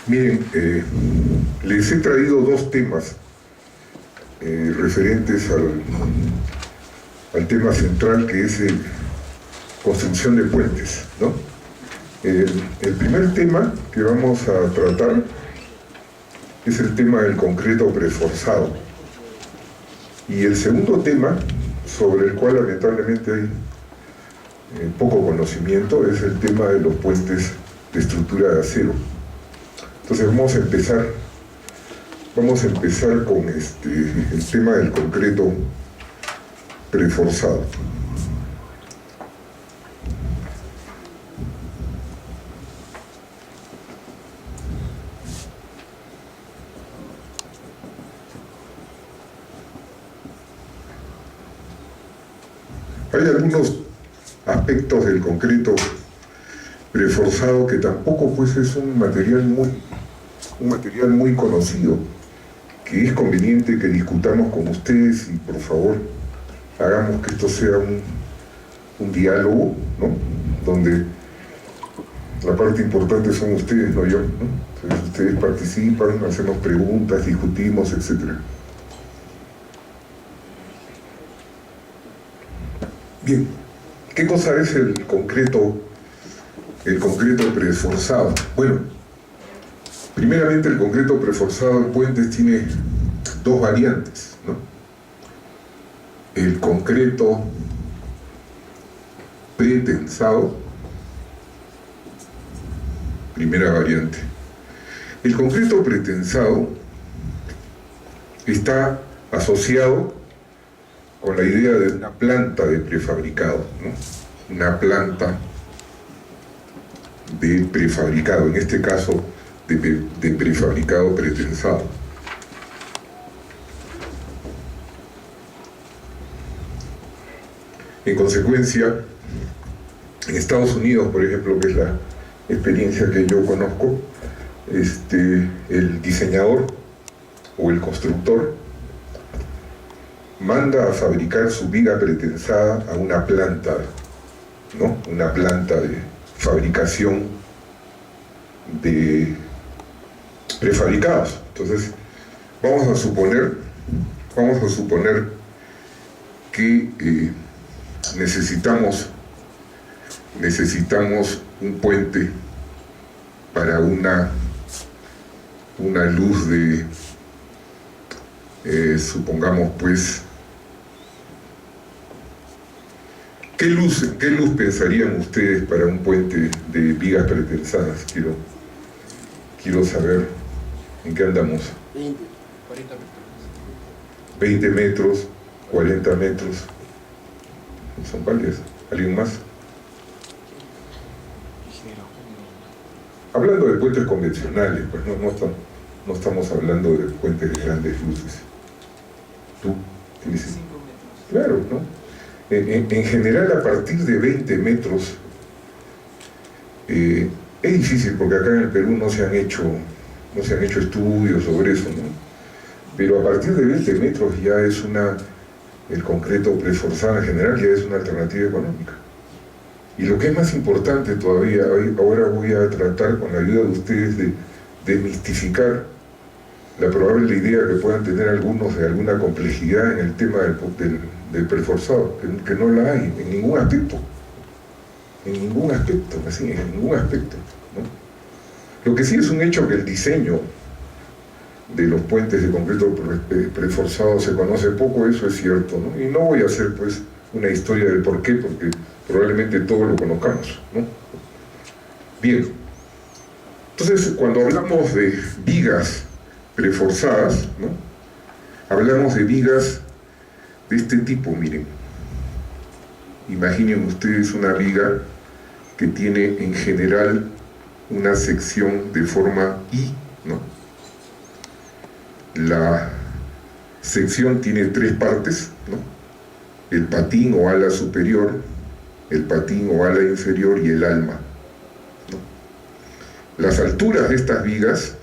Miren, les he traído dos temas referentes al tema central, que es construcción de puentes, ¿no? El primer tema que vamos a tratar es el tema del concreto preforzado. Y el segundo tema, sobre el cual lamentablemente hay poco conocimiento, es el tema de los puentes de estructura de acero. Entonces vamos a empezar con el tema del concreto preforzado. Hay algunos aspectos del concreto preforzado que tampoco pues es un material muy conocido, que es conveniente que discutamos con ustedes y por favor hagamos que esto sea un diálogo, ¿no? Donde la parte importante son ustedes, no yo, ¿no? Entonces ustedes participan, hacemos preguntas, discutimos, etc. Bien, ¿qué cosa es el concreto preforzado? Bueno, primeramente el concreto preforzado en puentes tiene dos variantes, ¿no? El concreto pretensado, primera variante. El concreto pretensado está asociado con la idea de una planta de prefabricado, ¿no? Una planta de prefabricado, en este caso de prefabricado pretensado. En consecuencia, en Estados Unidos, por ejemplo, que es la experiencia que yo conozco, el diseñador o el constructor manda a fabricar su viga pretensada a una planta, ¿no? Una planta de fabricación de prefabricados. Entonces, vamos a suponer que necesitamos un puente para una luz de, supongamos pues, ¿qué luz pensarían ustedes para un puente de vigas pretensadas? Quiero saber en qué andamos. 20, 40 metros. 20 metros, 40 metros. Son varias. ¿Alguien más? Hablando de puentes convencionales, pues no estamos hablando de puentes de grandes luces. ¿Tú? ¿Tienes? 5 metros. Claro, ¿no? En general, a partir de 20 metros, es difícil porque acá en el Perú no se han hecho estudios sobre eso, ¿no? Pero a partir de 20 metros ya es el concreto preforzado en general ya es una alternativa económica. Y lo que es más importante todavía, ahora voy a tratar con la ayuda de ustedes de desmistificar la probable idea que puedan tener algunos de alguna complejidad en el tema del preforzado, que no la hay en ningún aspecto, ¿no? Lo que sí es un hecho que el diseño de los puentes de concreto preforzado se conoce poco, eso es cierto, ¿no? Y no voy a hacer pues una historia del por qué, porque probablemente todos lo conozcamos, ¿no? Bien, entonces cuando hablamos de vigas preforzadas, ¿no? Hablamos de vigas de este tipo, miren. Imaginen ustedes una viga que tiene en general una sección de forma I, ¿no? La sección tiene tres partes, ¿no? El patín o ala superior, el patín o ala inferior y el alma, ¿no? Las alturas de estas vigas,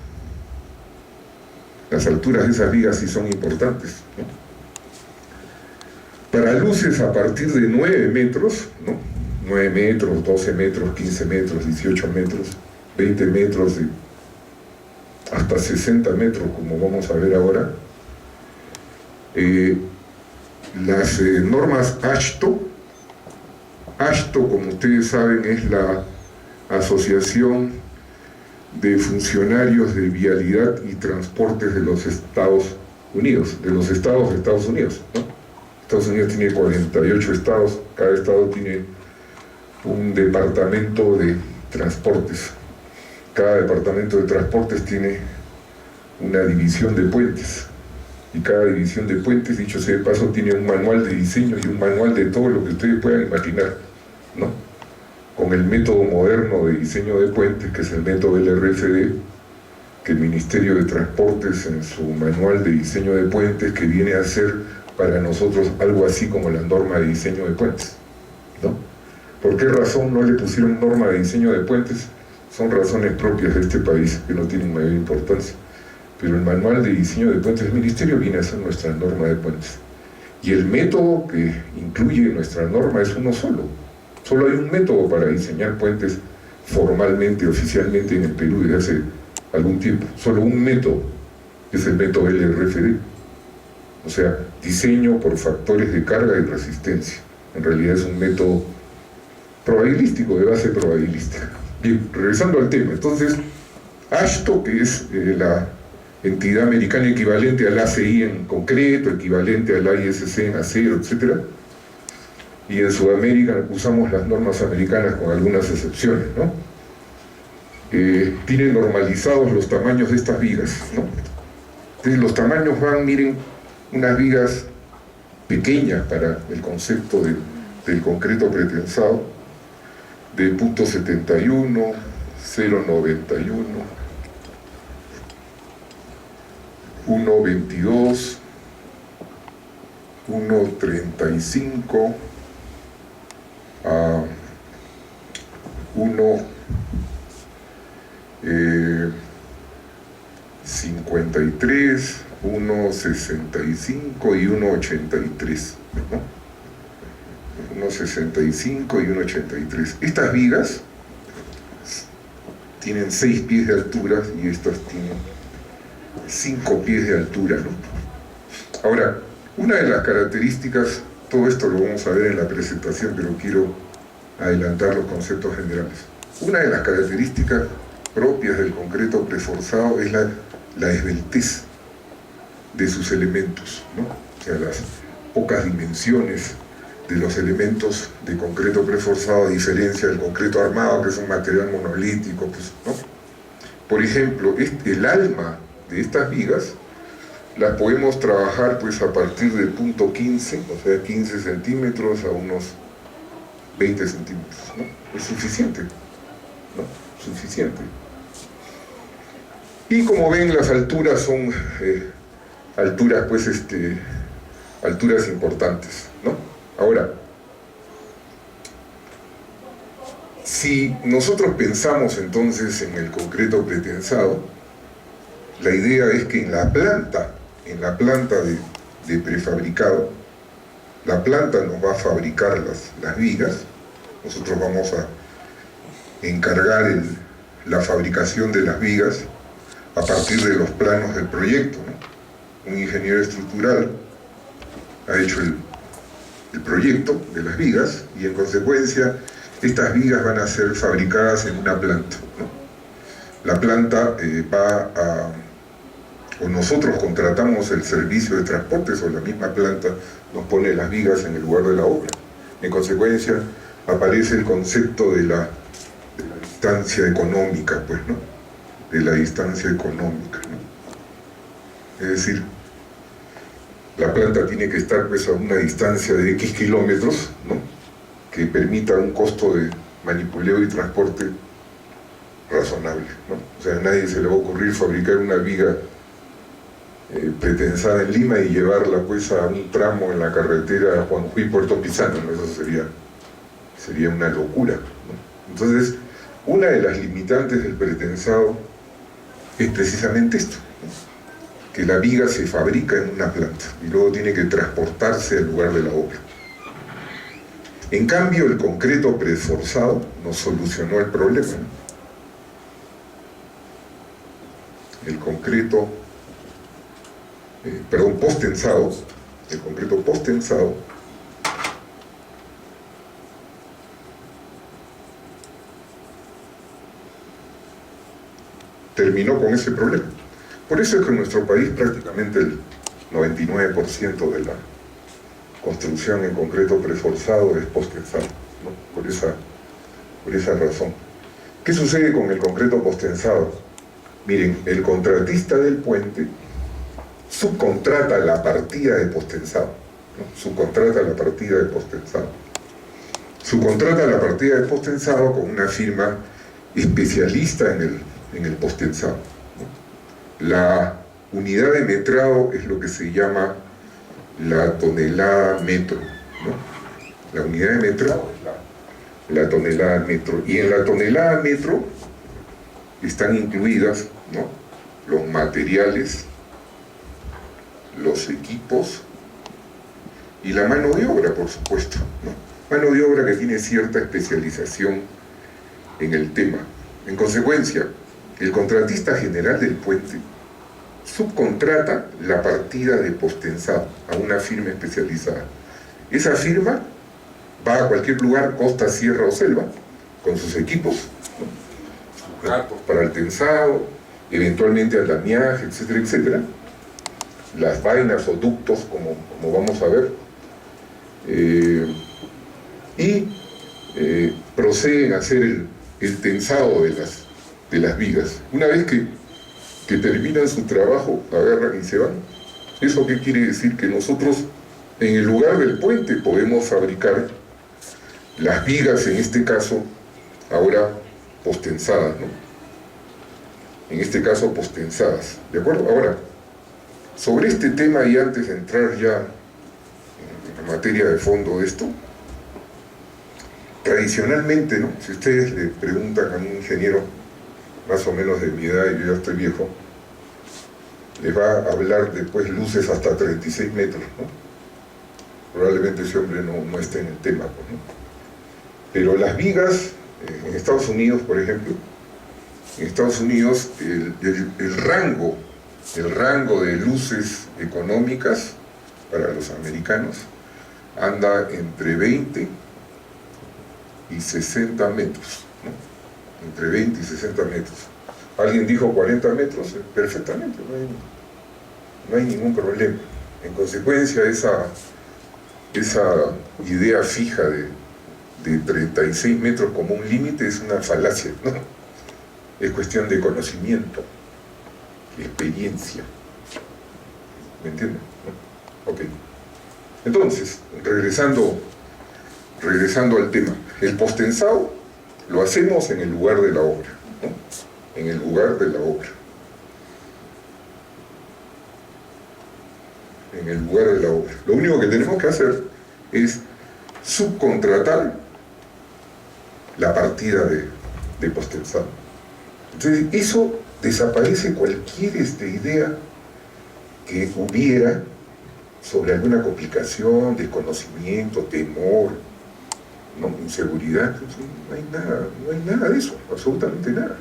sí son importantes, ¿no? Para luces a partir de 9 metros, ¿no? 9 metros, 12 metros, 15 metros, 18 metros, 20 metros hasta 60 metros, como vamos a ver ahora. Las normas AASHTO, como ustedes saben, es la Asociación de Funcionarios de Vialidad y Transportes de los Estados Unidos, de Estados Unidos, ¿no? Estados Unidos tiene 48 estados, cada estado tiene un departamento de transportes. Cada departamento de transportes tiene una división de puentes. Y cada división de puentes, dicho sea de paso, tiene un manual de diseño y un manual de todo lo que ustedes puedan imaginar, ¿no? Con el método moderno de diseño de puentes, que es el método LRFD, que el Ministerio de Transportes en su manual de diseño de puentes, que viene a ser para nosotros algo así como la norma de diseño de puentes, ¿no? ¿Por qué razón no le pusieron norma de diseño de puentes? Son razones propias de este país, que no tienen mayor importancia. Pero el manual de diseño de puentes del Ministerio viene a ser nuestra norma de puentes. Y el método que incluye nuestra norma es uno solo. Solo hay un método para diseñar puentes formalmente, oficialmente en el Perú desde hace algún tiempo. Solo un método, que es el método LRFD. O sea, diseño por factores de carga y resistencia. En realidad es un método probabilístico, de base probabilística. Bien, regresando al tema. Entonces, AASHTO, que es la entidad americana equivalente al ACI en concreto, equivalente al ISC en acero, etc. Y en Sudamérica usamos las normas americanas con algunas excepciones, ¿no? Tienen normalizados los tamaños de estas vigas, ¿no? Entonces los tamaños van, miren, unas vigas pequeñas para el concepto del concreto pretensado, de .71, 0.91, 1.22, 1.35, 1.53, 1.65 y 1.83, ¿no? 1.65 y 1.83. Estas vigas tienen 6 pies de altura y estas tienen 5 pies de altura, ¿no? Ahora, una de las características, todo esto lo vamos a ver en la presentación, pero quiero adelantar los conceptos generales. Una de las características propias del concreto preforzado es la esbeltez de sus elementos, ¿no? O sea, las pocas dimensiones de los elementos de concreto preforzado, a diferencia del concreto armado, que es un material monolítico, pues, ¿no? Por ejemplo, el alma de estas vigas las podemos trabajar pues a partir del punto 15, o sea 15 centímetros a unos 20 centímetros, ¿no? Es suficiente, ¿no? Suficiente. Y como ven, las alturas son alturas pues alturas importantes, ¿no? Ahora, si nosotros pensamos entonces en el concreto pretensado, la idea es que en la planta de prefabricado, la planta nos va a fabricar las vigas, nosotros vamos a encargar la fabricación de las vigas a partir de los planos del proyecto, ¿no? Un ingeniero estructural ha hecho el proyecto de las vigas y en consecuencia estas vigas van a ser fabricadas en una planta, ¿no? La planta o nosotros contratamos el servicio de transportes o la misma planta nos pone las vigas en el lugar de la obra. En consecuencia aparece el concepto de la distancia económica, pues, ¿no? De la distancia económica, ¿no? Es decir, la planta tiene que estar pues a una distancia de X kilómetros, ¿no? Que permita un costo de manipuleo y transporte razonable, ¿no? O sea, a nadie se le va a ocurrir fabricar una viga pretensada en Lima y llevarla pues a un tramo en la carretera Juanjuy-Puerto Pisano, ¿no? Eso sería una locura, ¿no? Entonces, una de las limitantes del pretensado es precisamente esto, ¿no? Que la viga se fabrica en una planta y luego tiene que transportarse al lugar de la obra. En cambio, el concreto preforzado nos solucionó el problema, ¿no? el concreto, post-tensado, el concreto post-tensado, terminó con ese problema. Por eso es que en nuestro país prácticamente el 99% de la construcción en concreto preforzado es post-tensado, ¿no? Por esa razón. ¿Qué sucede con el concreto post-tensado? Miren, el contratista del puente subcontrata la partida de post-tensado, ¿no? Subcontrata la partida de post-tensado. Subcontrata la partida de post-tensado con una firma especialista en el post-tensado, ¿no? La unidad de metrado es lo que se llama la tonelada metro, ¿no? La unidad de metrado es la tonelada metro. Y en la tonelada metro están incluidas, ¿no?, los materiales, los equipos y la mano de obra, por supuesto, ¿no? Mano de obra que tiene cierta especialización en el tema. En consecuencia, el contratista general del puente subcontrata la partida de post-tensado a una firma especializada. Esa firma va a cualquier lugar, costa, sierra o selva, con sus equipos, ¿no?, sus gatos para el tensado, eventualmente andamiaje, etcétera, etcétera, las vainas o ductos, como vamos a ver, proceden a hacer el tensado de las vigas. Una vez que terminan su trabajo, agarran y se van. ¿Eso qué quiere decir? Que nosotros en el lugar del puente podemos fabricar las vigas, en este caso, ahora postensadas, ¿no? En este caso postensadas, ¿de acuerdo? Ahora, sobre este tema, y antes de entrar ya en la materia de fondo de esto, tradicionalmente, ¿no?, si ustedes le preguntan a un ingeniero más o menos de mi edad, y yo ya estoy viejo, les va a hablar después luces hasta 36 metros, ¿no? Probablemente ese hombre no esté en el tema, pues, ¿no? Pero las vigas, en Estados Unidos, por ejemplo, en Estados Unidos el rango de luces económicas para los americanos anda entre 20 y 60 metros, ¿no? Entre 20 y 60 metros. Alguien dijo 40 metros, perfectamente, no hay ningún problema. En consecuencia, esa idea fija de 36 metros como un límite es una falacia, ¿no? Es cuestión de conocimiento, experiencia. ¿Me entienden? ¿No? Ok. Entonces, regresando al tema, el postensado lo hacemos en el lugar de la obra, ¿no? En el lugar de la obra. En el lugar de la obra. Lo único que tenemos que hacer es subcontratar la partida de postensado. Entonces, eso desaparece cualquier idea que hubiera sobre alguna complicación, desconocimiento, temor, ¿no?, inseguridad. No hay nada de eso, absolutamente nada.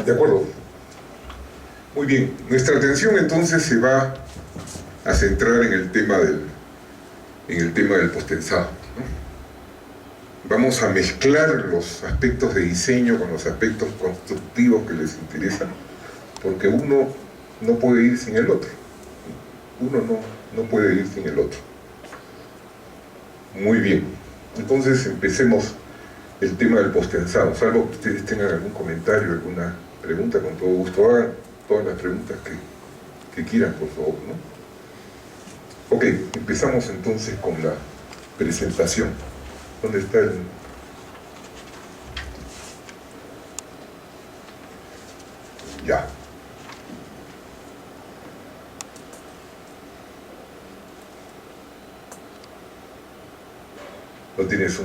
¿De acuerdo? Muy bien, nuestra atención entonces se va a centrar en el tema del postensado, ¿no? Vamos a mezclar los aspectos de diseño con los aspectos constructivos que les interesan, porque uno no puede ir sin el otro. Uno no puede ir sin el otro. Muy bien, entonces empecemos el tema del postensado. Salvo que ustedes tengan algún comentario, alguna pregunta, con todo gusto hagan todas las preguntas que quieran, por favor, ¿no? Ok, empezamos entonces con la presentación. ¿Dónde está el...? Ya. ¿No tienes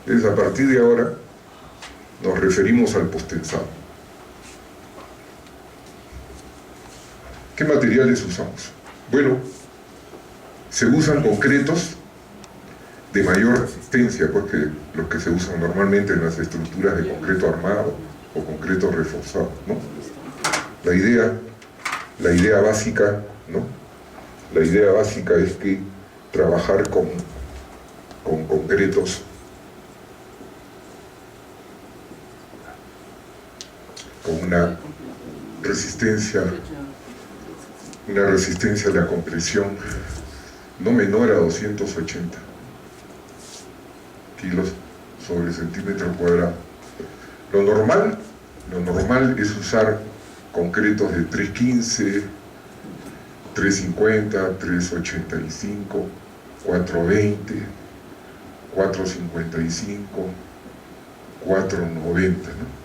Entonces, a partir de ahora nos referimos al postensado. ¿Qué materiales usamos? Bueno, se usan concretos de mayor resistencia, pues, que los que se usan normalmente en las estructuras de concreto armado o concreto reforzado, ¿no? La idea básica, ¿no? La idea básica es que trabajar con concretos con una resistencia a la compresión no menor a 280 kilos sobre centímetro cuadrado. Lo normal es usar concretos de 315, 350, 385, 420, 455, 490, ¿no?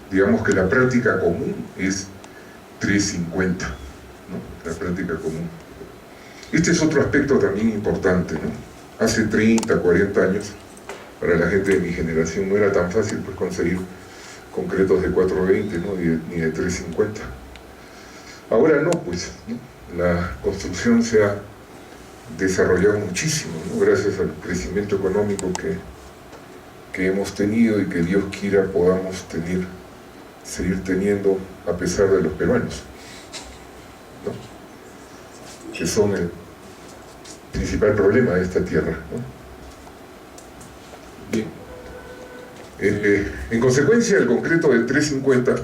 Digamos que la práctica común es 350, ¿no? La práctica común. Este es otro aspecto también importante, ¿no? Hace 30, 40 años, para la gente de mi generación no era tan fácil, pues, conseguir concretos de 420, ¿no? ni de 350. Ahora no, pues, ¿no? La construcción se ha desarrollado muchísimo, ¿no? Gracias al crecimiento económico que hemos tenido y que Dios quiera podamos seguir teniendo a pesar de los peruanos, ¿no? Que son el principal problema de esta tierra, ¿no? Bien. En consecuencia, el concreto de 350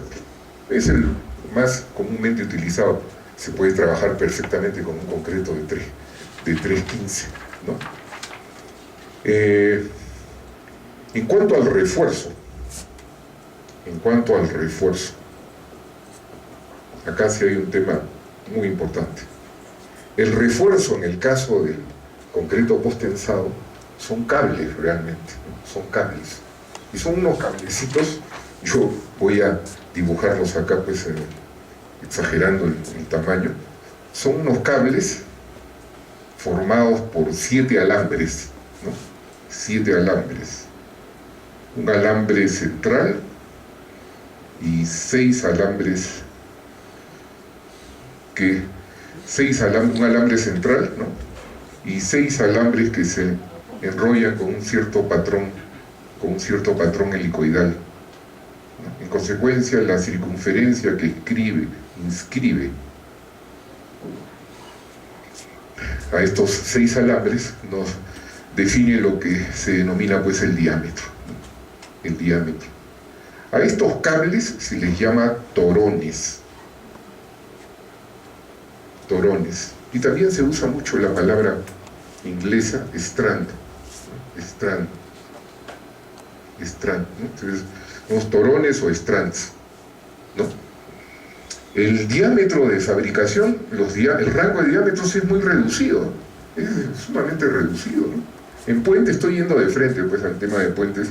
es el más comúnmente utilizado. Se puede trabajar perfectamente con un concreto de 315, ¿no? En cuanto al refuerzo, acá sí hay un tema muy importante. El refuerzo en el caso del concreto post-tensado son cables realmente, ¿no? Son cables. Y son unos cablecitos, yo voy a dibujarlos acá, pues, exagerando el tamaño. Son unos cables formados por 7 alambres, ¿no? 7 alambres. Un alambre central y 6 alambres un alambre central, ¿no? Y 6 alambres que se enrollan con un cierto patrón helicoidal, ¿no? En consecuencia, la circunferencia que inscribe a estos 6 alambres nos define lo que se denomina, pues, el diámetro, ¿no? El diámetro. A estos cables se les llama torones. Y también se usa mucho la palabra inglesa strand, ¿no? Strand, ¿no? Entonces, los torones o strands, ¿no? El diámetro de fabricación, el rango de diámetros es muy reducido, es sumamente reducido, ¿no? En puente, estoy yendo de frente, pues, al tema de puentes.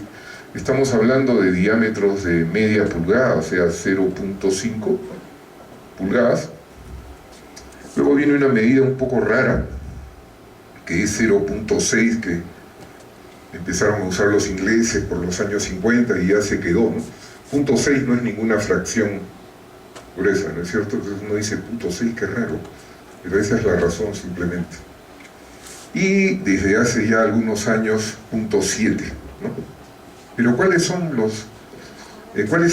Estamos hablando de diámetros de media pulgada, o sea, 0.5 pulgadas. Luego viene una medida un poco rara, que es 0.6, que empezaron a usar los ingleses por los años 50 y ya se quedó, ¿no? 0.6 no es ninguna fracción gruesa, ¿no es cierto? Entonces uno dice 0.6, qué raro, pero esa es la razón simplemente. Y desde hace ya algunos años 0.7, ¿no? Pero ¿cuál es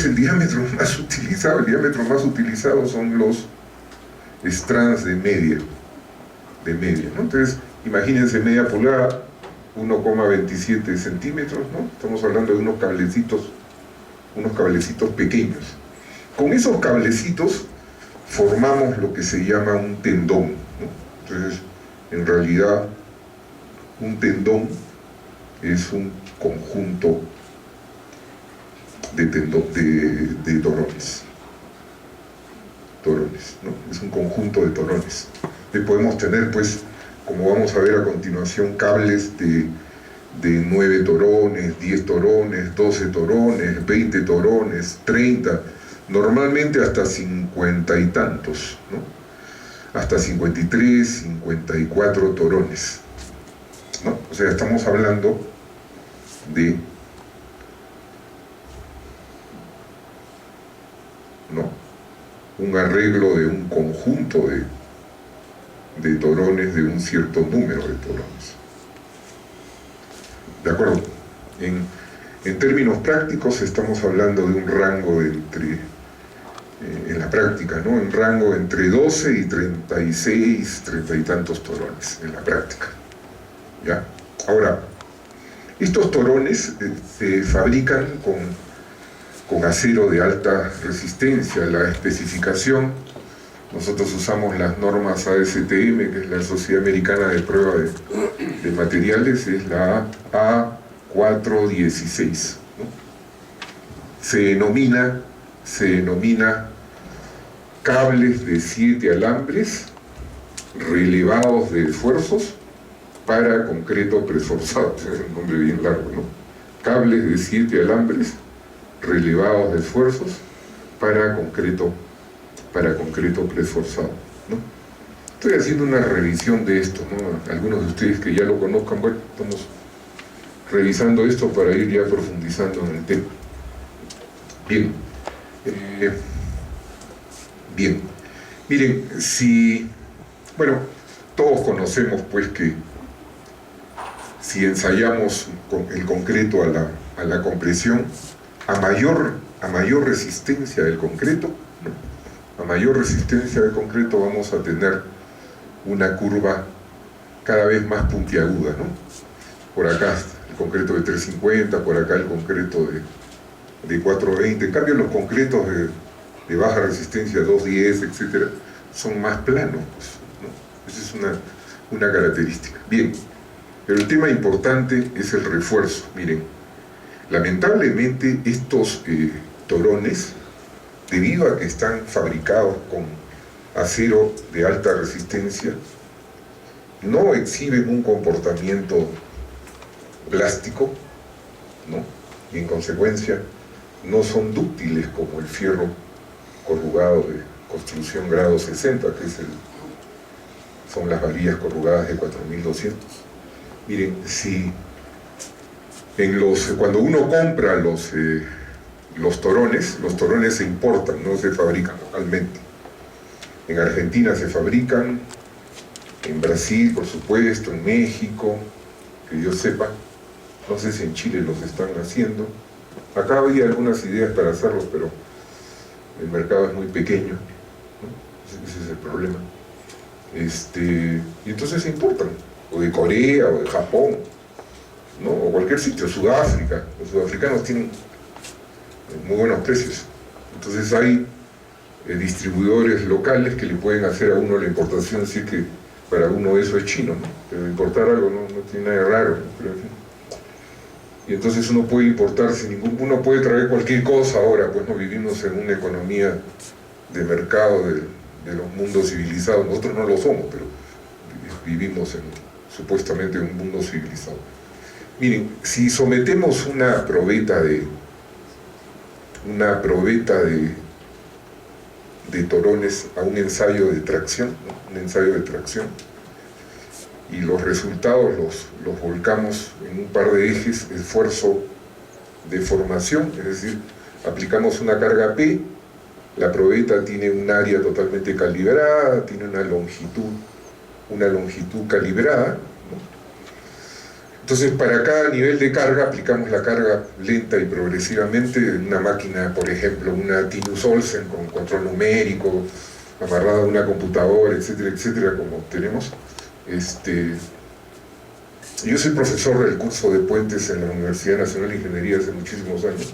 el diámetro más utilizado? El diámetro más utilizado son los strands de media, ¿no? Entonces, imagínense media pulgada, 1,27 centímetros, ¿no? Estamos hablando de unos cablecitos pequeños. Con esos cablecitos formamos lo que se llama un tendón, ¿no? Entonces, en realidad, un tendón es un conjunto de torones, ¿no? Es un conjunto de torones. Y podemos tener, pues, como vamos a ver a continuación, cables de 9 torones, 10 torones, 12 torones, 20 torones, 30, normalmente hasta 50 y tantos, ¿no? Hasta 53, 54 torones, ¿no? O sea, estamos hablando de, ¿no?, un arreglo de un conjunto de torones, de un cierto número de torones. ¿De acuerdo? En términos prácticos estamos hablando de un rango de entre, en la práctica, ¿no? Un rango entre 12 y 36, 30 y tantos torones en la práctica. ¿Ya? Ahora, estos torones se fabrican con acero de alta resistencia. La especificación, nosotros usamos las normas ASTM, que es la Sociedad Americana de Prueba de Materiales, es la A416, ¿no? Se denomina cables de 7 alambres relevados de esfuerzos para concreto preforzado. Es un nombre bien largo, ¿no? Cables de 7 alambres relevados de esfuerzos para concreto preforzado, ¿no? Estoy haciendo una revisión de esto, ¿no? Algunos de ustedes que ya lo conozcan, bueno, estamos revisando esto para ir ya profundizando en el tema. Bien. Bien. Miren, bueno, todos conocemos pues que si ensayamos el concreto a la compresión, a mayor resistencia del concreto, ¿no? A mayor resistencia del concreto vamos a tener una curva cada vez más puntiaguda, ¿no? Por acá el concreto de 350, por acá el concreto de 420. En cambio los concretos de baja resistencia, 210, etcétera, son más planos, pues, ¿no? Esa es una característica. Bien, pero el tema importante es el refuerzo. Miren, lamentablemente estos torones, debido a que están fabricados con acero de alta resistencia, no exhiben un comportamiento plástico, ¿no? Y en consecuencia no son dúctiles como el fierro corrugado de construcción grado 60, que son las varillas corrugadas de 4200. Miren, cuando uno compra los torones se importan, no se fabrican localmente. En Argentina se fabrican, en Brasil, por supuesto, en México, que yo sepa. No sé si en Chile los están haciendo. Acá había algunas ideas para hacerlos, pero el mercado es muy pequeño, ¿no? Ese es el problema. Y entonces se importan, o de Corea, o de Japón, ¿no? O cualquier sitio, Sudáfrica. Los sudafricanos tienen muy buenos precios. Entonces hay distribuidores locales que le pueden hacer a uno la importación, así que para uno eso es chino, ¿no? Pero importar algo no tiene nada de raro, ¿no? Pero en fin. Y entonces uno puede importar uno puede traer cualquier cosa ahora, pues no vivimos en una economía de mercado de los mundos civilizados. Nosotros no lo somos, pero vivimos supuestamente en un mundo civilizado. Miren, si sometemos una probeta de torones a un ensayo de tracción, ¿no? Un ensayo de tracción, y los resultados los volcamos en un par de ejes, esfuerzo de formación, es decir, aplicamos una carga P, la probeta tiene un área totalmente calibrada, tiene una longitud calibrada, ¿no? Entonces para cada nivel de carga aplicamos la carga lenta y progresivamente en una máquina, por ejemplo, una Tinus Olsen con control numérico, amarrada a una computadora, etcétera, etcétera, como tenemos. Yo soy profesor del curso de puentes en la Universidad Nacional de Ingeniería hace muchísimos años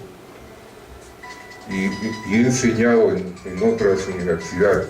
y he enseñado en otras universidades.